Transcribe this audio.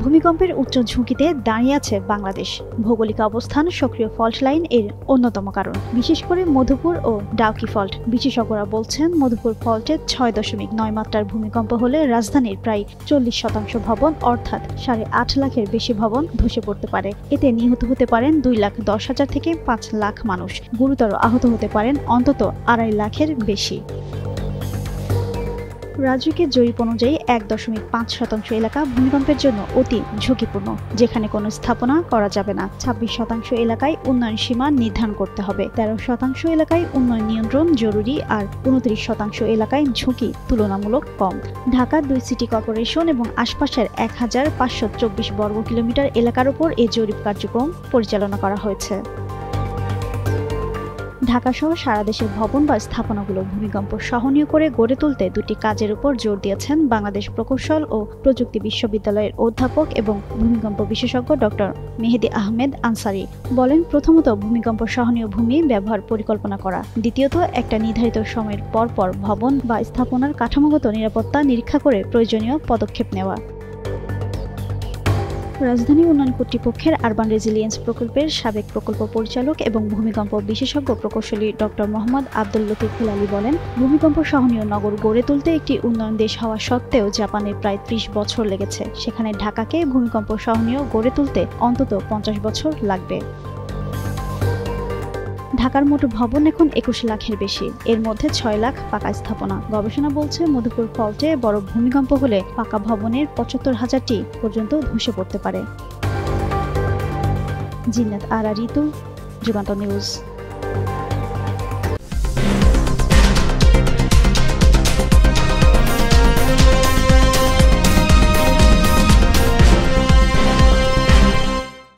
ভূমিকম্পের উচ্চ ঝুঁকিতে দাঁড়িয়ে আছে বাংলাদেশ। ভৌগোলিক অবস্থান সক্রিয় ফল্ট লাইন এর অন্যতম কারণ, বিশেষ করে মধুপুর ও ডাউকি ফল্ট। বিশেষজ্ঞরা বলছেন, মধুপুর ফল্টে 6.9 মাত্রার ভূমিকম্প হলে রাজধানীর প্রায় 40% ভবন অর্থাৎ 8.5 লাখের বেশি ভবন ধসে পড়তে পারে। এতে নিহত হতে পারেন 2,10,000 থেকে 5 লাখ মানুষ। গুরুতর আহত হতে পারেন অন্তত 2.5 লাখের বেশি। রাজুকের জরিপ অনুযায়ী 1.5% এলাকা ভূমিকম্পের জন্য অতি ঝুঁকিপূর্ণ, যেখানে কোনো স্থাপনা করা যাবে না। 26% এলাকায় উন্নয়ন সীমা নির্ধারণ করতে হবে। 13% এলাকায় উন্নয়ন নিয়ন্ত্রণ জরুরি, আর 29% এলাকায় ঝুঁকি তুলনামূলক কম। ঢাকা 2 সিটি কর্পোরেশন এবং আশপাশের 1524 বর্গ কিলোমিটার এলাকার উপর এই জরিপ কার্যক্রম পরিচালনা করা হয়েছে। ঢাকাসহ সারা দেশের ভবন বা স্থাপনাগুলো ভূমিকম্প সহনীয় করে গড়ে তুলতে দুটি কাজের উপর জোর দিয়েছেন বাংলাদেশ প্রকৌশল ও প্রযুক্তি বিশ্ববিদ্যালয়ের অধ্যাপক এবং ভূমিকম্প বিশেষজ্ঞ ডক্টর মেহেদী আহমেদ আনসারী। বলেন, প্রথমত ভূমিকম্প সহনীয় ভূমি ব্যবহার পরিকল্পনা করা, দ্বিতীয়ত একটা নির্ধারিত সময়ের পর পর ভবন বা স্থাপনার কাঠামোগত নিরাপত্তা নিরীক্ষা করে প্রয়োজনীয় পদক্ষেপ নেওয়া। রাজধানী উন্নয়ন কর্তৃপক্ষের আরবান রেজিলিয়েন্স প্রকল্পের সাবেক প্রকল্প পরিচালক এবং ভূমিকম্প বিশেষজ্ঞ প্রকৌশলী ডক্টর মোহাম্মদ আব্দুল লতিফ হেলালি বলেন, ভূমিকম্প সহনীয় নগর গড়ে তুলতে একটি উন্নয়ন দেশ হওয়া সত্ত্বেও জাপানের প্রায় 30 বছর লেগেছে। সেখানে ঢাকাকে ভূমিকম্প সহনীয় গড়ে তুলতে অন্তত 50 বছর লাগবে। ঢাকার মোট ভবন এখন 21 লাখের বেশি, এর মধ্যে 6 লাখ পাকা স্থাপনা। গবেষণা বলছে, মধুপুর ফল্টে বড় ভূমিকম্প হলে পাকা ভবনের 75,000টি পর্যন্ত ধসে পড়তে পারে। জিন্নাত আরা ঋতু, যুগান্তর নিউজ।